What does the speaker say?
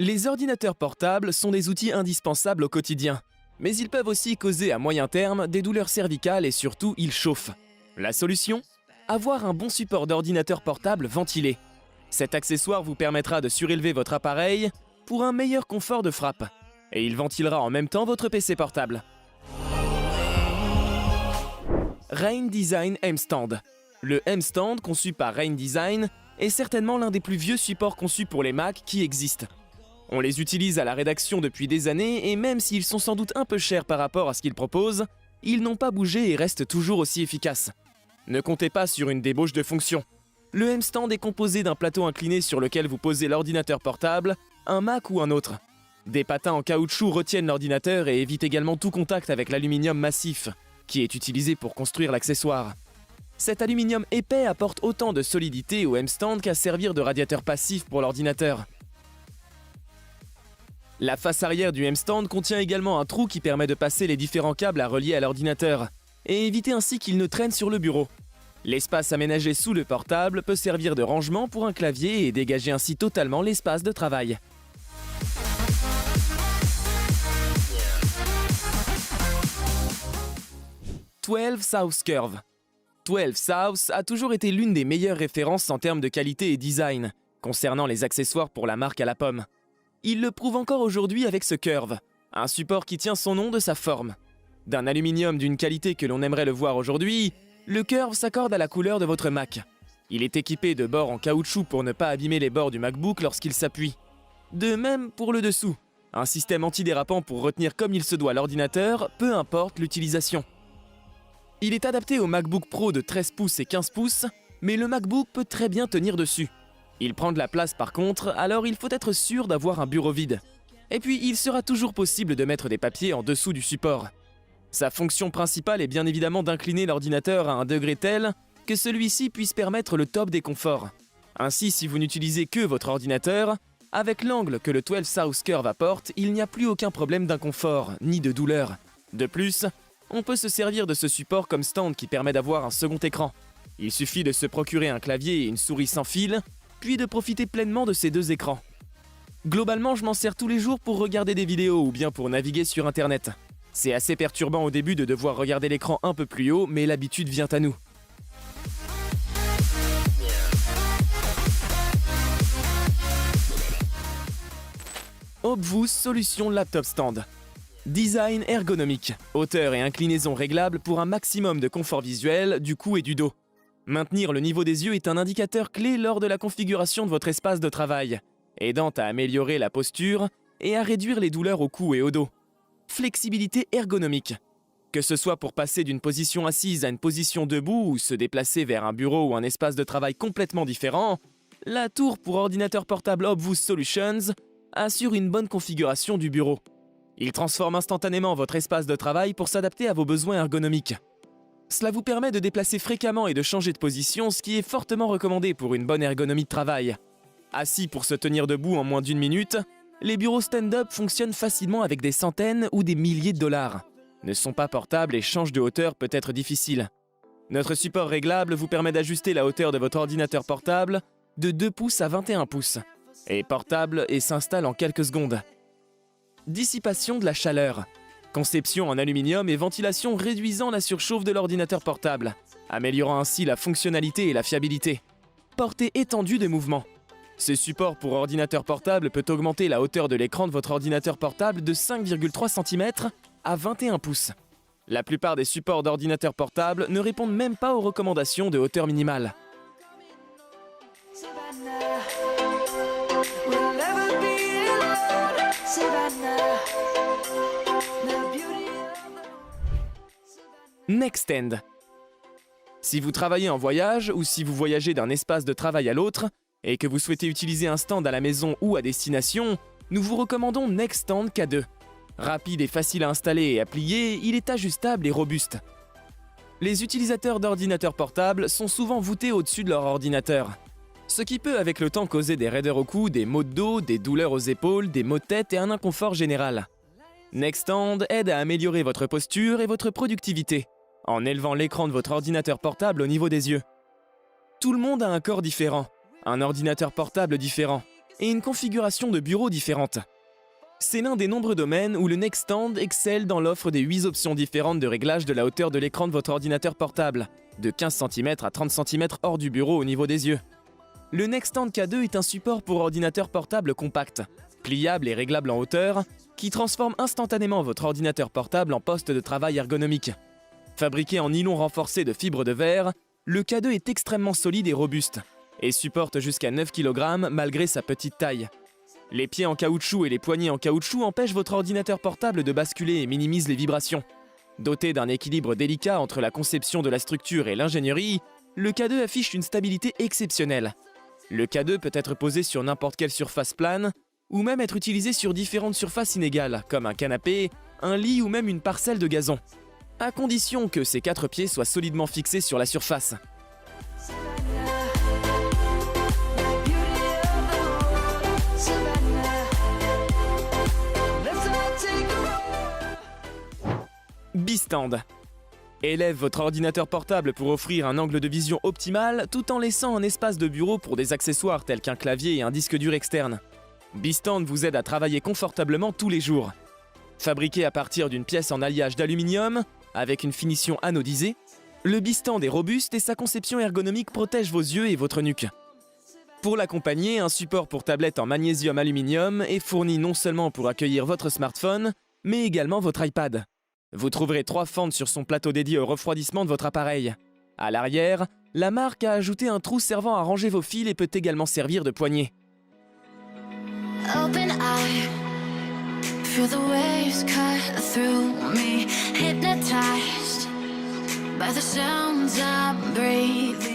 Les ordinateurs portables sont des outils indispensables au quotidien, mais ils peuvent aussi causer à moyen terme des douleurs cervicales et surtout ils chauffent. La solution ? Avoir un bon support d'ordinateur portable ventilé. Cet accessoire vous permettra de surélever votre appareil pour un meilleur confort de frappe. Et il ventilera en même temps votre PC portable. Rain Design M-Stand. Le M-Stand conçu par Rain Design est certainement l'un des plus vieux supports conçus pour les Mac qui existent. On les utilise à la rédaction depuis des années et même s'ils sont sans doute un peu chers par rapport à ce qu'ils proposent, ils n'ont pas bougé et restent toujours aussi efficaces. Ne comptez pas sur une débauche de fonctions. Le M-Stand est composé d'un plateau incliné sur lequel vous posez l'ordinateur portable, un Mac ou un autre. Des patins en caoutchouc retiennent l'ordinateur et évitent également tout contact avec l'aluminium massif, qui est utilisé pour construire l'accessoire. Cet aluminium épais apporte autant de solidité au M-Stand qu'à servir de radiateur passif pour l'ordinateur. La face arrière du M-Stand contient également un trou qui permet de passer les différents câbles à relier à l'ordinateur, et éviter ainsi qu'il ne traîne sur le bureau. L'espace aménagé sous le portable peut servir de rangement pour un clavier et dégager ainsi totalement l'espace de travail. Twelve South Curve. 12 South a toujours été l'une des meilleures références en termes de qualité et design, concernant les accessoires pour la marque à la pomme. Il le prouve encore aujourd'hui avec ce Curve, un support qui tient son nom de sa forme. D'un aluminium d'une qualité que l'on aimerait le voir aujourd'hui, le Curve s'accorde à la couleur de votre Mac. Il est équipé de bords en caoutchouc pour ne pas abîmer les bords du MacBook lorsqu'il s'appuie. De même pour le dessous, un système antidérapant pour retenir comme il se doit l'ordinateur, peu importe l'utilisation. Il est adapté au MacBook Pro de 13 pouces et 15 pouces, mais le MacBook peut très bien tenir dessus. Il prend de la place par contre, alors il faut être sûr d'avoir un bureau vide. Et puis il sera toujours possible de mettre des papiers en dessous du support. Sa fonction principale est bien évidemment d'incliner l'ordinateur à un degré tel que celui-ci puisse permettre le top des conforts. Ainsi, si vous n'utilisez que votre ordinateur, avec l'angle que le 12 South Curve apporte, il n'y a plus aucun problème d'inconfort, ni de douleur. De plus, on peut se servir de ce support comme stand qui permet d'avoir un second écran. Il suffit de se procurer un clavier et une souris sans fil, puis de profiter pleinement de ces deux écrans. Globalement, je m'en sers tous les jours pour regarder des vidéos ou bien pour naviguer sur Internet. C'est assez perturbant au début de devoir regarder l'écran un peu plus haut, mais l'habitude vient à nous. Obvous Solution Laptop Stand. Design ergonomique, hauteur et inclinaison réglables pour un maximum de confort visuel du cou et du dos. Maintenir le niveau des yeux est un indicateur clé lors de la configuration de votre espace de travail, aidant à améliorer la posture et à réduire les douleurs au cou et au dos. Flexibilité ergonomique. Que ce soit pour passer d'une position assise à une position debout ou se déplacer vers un bureau ou un espace de travail complètement différent, la tour pour ordinateur portable Obvous Solutions assure une bonne configuration du bureau. Il transforme instantanément votre espace de travail pour s'adapter à vos besoins ergonomiques. Cela vous permet de déplacer fréquemment et de changer de position, ce qui est fortement recommandé pour une bonne ergonomie de travail. Assis pour se tenir debout en moins d'1 minute, les bureaux stand-up fonctionnent facilement avec des centaines ou des milliers de dollars. Ne sont pas portables et change de hauteur peut être difficile. Notre support réglable vous permet d'ajuster la hauteur de votre ordinateur portable de 2 pouces à 21 pouces. Est portable et s'installe en quelques secondes. Dissipation de la chaleur. Conception en aluminium et ventilation réduisant la surchauffe de l'ordinateur portable, améliorant ainsi la fonctionnalité et la fiabilité. Portée étendue des mouvements. Ce support pour ordinateur portable peut augmenter la hauteur de l'écran de votre ordinateur portable de 5,3 cm à 21 pouces. La plupart des supports d'ordinateur portable ne répondent même pas aux recommandations de hauteur minimale. Nextend. Si vous travaillez en voyage ou si vous voyagez d'un espace de travail à l'autre et que vous souhaitez utiliser un stand à la maison ou à destination, nous vous recommandons Nextstand K2. Rapide et facile à installer et à plier, il est ajustable et robuste. Les utilisateurs d'ordinateurs portables sont souvent voûtés au-dessus de leur ordinateur, ce qui peut avec le temps causer des raideurs au cou, des maux de dos, des douleurs aux épaules, des maux de tête et un inconfort général. Nextstand aide à améliorer votre posture et votre productivité, en élevant l'écran de votre ordinateur portable au niveau des yeux. Tout le monde a un corps différent, un ordinateur portable différent. et une configuration de bureau différente. C'est l'un des nombreux domaines où le Nextstand excelle dans l'offre des 8 options différentes de réglage de la hauteur de l'écran de votre ordinateur portable, de 15 cm à 30 cm hors du bureau au niveau des yeux. Le Nextstand K2 est un support pour ordinateur portable compact, pliable et réglable en hauteur, qui transforme instantanément votre ordinateur portable en poste de travail ergonomique. Fabriqué en nylon renforcé de fibres de verre, le K2 est extrêmement solide et robuste, et supporte jusqu'à 9 kg malgré sa petite taille. Les pieds en caoutchouc et les poignées en caoutchouc empêchent votre ordinateur portable de basculer et minimisent les vibrations. Doté d'un équilibre délicat entre la conception de la structure et l'ingénierie, le K2 affiche une stabilité exceptionnelle. Le K2 peut être posé sur n'importe quelle surface plane, ou même être utilisé sur différentes surfaces inégales, comme un canapé, un lit ou même une parcelle de gazon, à condition que ces 4 pieds soient solidement fixés sur la surface. B-Stand. Élève votre ordinateur portable pour offrir un angle de vision optimal tout en laissant un espace de bureau pour des accessoires tels qu'un clavier et un disque dur externe. B-Stand vous aide à travailler confortablement tous les jours. Fabriqué à partir d'une pièce en alliage d'aluminium, avec une finition anodisée, le B-Stand est robuste et sa conception ergonomique protège vos yeux et votre nuque. Pour l'accompagner, un support pour tablette en magnésium aluminium est fourni non seulement pour accueillir votre smartphone, mais également votre iPad. Vous trouverez 3 fentes sur son plateau dédié au refroidissement de votre appareil. À l'arrière, la marque a ajouté un trou servant à ranger vos fils et peut également servir de poignée. Open eye, feel the waves cut through me, hypnotized by the sounds I'm breathing.